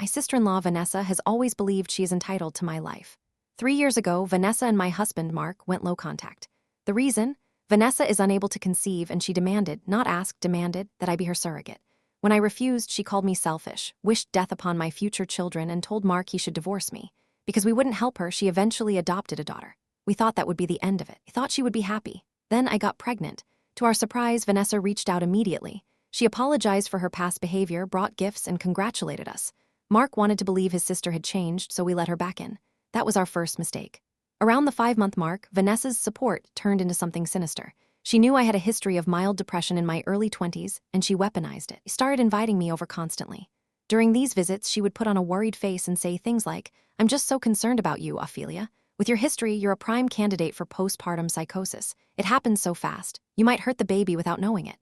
My sister-in-law, Vanessa, has always believed she is entitled to my life. 3 years ago, Vanessa and my husband, Mark, went low contact. The reason? Vanessa is unable to conceive and she demanded, not asked, demanded, that I be her surrogate. When I refused, she called me selfish, wished death upon my future children, and told Mark he should divorce me. Because we wouldn't help her, she eventually adopted a daughter. We thought that would be the end of it. I thought she would be happy. Then I got pregnant. To our surprise, Vanessa reached out immediately. She apologized for her past behavior, brought gifts, and congratulated us. Mark wanted to believe his sister had changed, so we let her back in. That was our first mistake. Around the 5-month mark, Vanessa's support turned into something sinister. She knew I had a history of mild depression in my early 20s, and she weaponized it. She started inviting me over constantly. During these visits, she would put on a worried face and say things like, "I'm just so concerned about you, Ophelia. With your history, you're a prime candidate for postpartum psychosis. It happens so fast. You might hurt the baby without knowing it."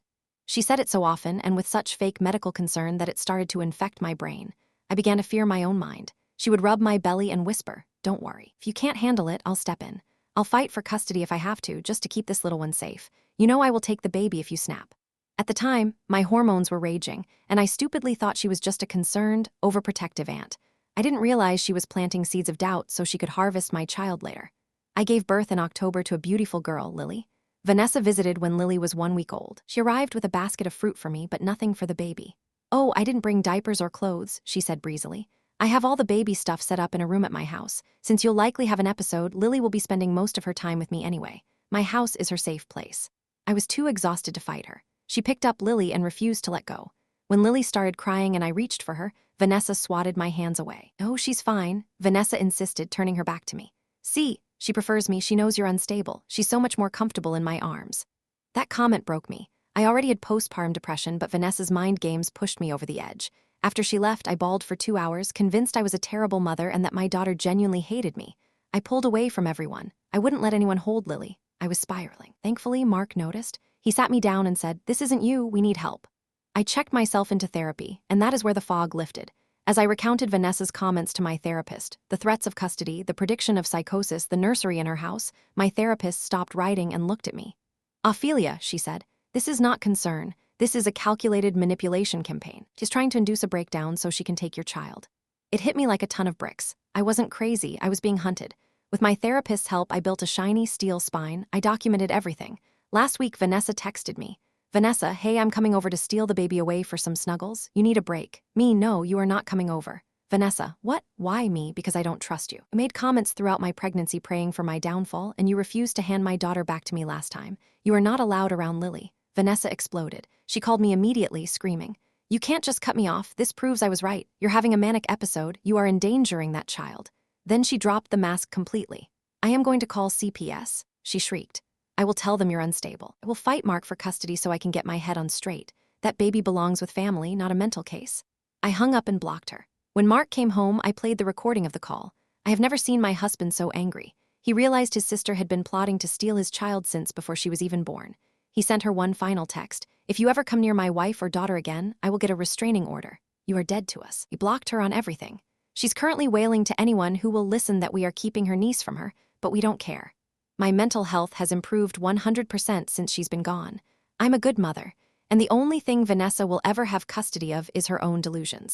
She said it so often and with such fake medical concern that it started to infect my brain. I began to fear my own mind. She would rub my belly and whisper, "Don't worry. If you can't handle it, I'll step in. I'll fight for custody if I have to, just to keep this little one safe. You know I will take the baby if you snap." At the time, my hormones were raging, and I stupidly thought she was just a concerned, overprotective aunt. I didn't realize she was planting seeds of doubt so she could harvest my child later. I gave birth in October to a beautiful girl, Lily. Vanessa visited when Lily was 1 week old. She arrived with a basket of fruit for me, but nothing for the baby. "Oh, I didn't bring diapers or clothes," she said breezily. "I have all the baby stuff set up in a room at my house. Since you'll likely have an episode, Lily will be spending most of her time with me anyway. My house is her safe place." I was too exhausted to fight her. She picked up Lily and refused to let go. When Lily started crying and I reached for her, Vanessa swatted my hands away. "Oh, she's fine," Vanessa insisted, turning her back to me. "See, she prefers me. She knows you're unstable. She's so much more comfortable in my arms." That comment broke me. I already had postpartum depression, but Vanessa's mind games pushed me over the edge. After she left, I bawled for 2 hours, convinced I was a terrible mother and that my daughter genuinely hated me. I pulled away from everyone. I wouldn't let anyone hold Lily. I was spiraling. Thankfully, Mark noticed. He sat me down and said, "This isn't you, we need help." I checked myself into therapy, and that is where the fog lifted. As I recounted Vanessa's comments to my therapist, the threats of custody, the prediction of psychosis, the nursery in her house, my therapist stopped writing and looked at me. "Ophelia," she said, "this is not concern. This is a calculated manipulation campaign. She's trying to induce a breakdown so she can take your child." It hit me like a ton of bricks. I wasn't crazy, I was being hunted. With my therapist's help, I built a shiny steel spine. I documented everything. Last week, Vanessa texted me. "Vanessa, hey, I'm coming over to steal the baby away for some snuggles. You need a break." Me, "No, you are not coming over." Vanessa, "What? Why me? Because I don't trust you." I made comments throughout my pregnancy praying for my downfall, and you refused to hand my daughter back to me last time. You are not allowed around Lily. Vanessa exploded. She called me immediately, screaming, "You can't just cut me off. This proves I was right. You're having a manic episode. You are endangering that child." Then she dropped the mask completely. "I am going to call CPS," she shrieked. "I will tell them you're unstable. I will fight Mark for custody so I can get my head on straight. That baby belongs with family, not a mental case." I hung up and blocked her. When Mark came home, I played the recording of the call. I have never seen my husband so angry. He realized his sister had been plotting to steal his child since before she was even born. He sent her one final text. "If you ever come near my wife or daughter again, I will get a restraining order. You are dead to us." He blocked her on everything. She's currently wailing to anyone who will listen that we are keeping her niece from her, but we don't care. My mental health has improved 100% since she's been gone. I'm a good mother, and the only thing Vanessa will ever have custody of is her own delusions.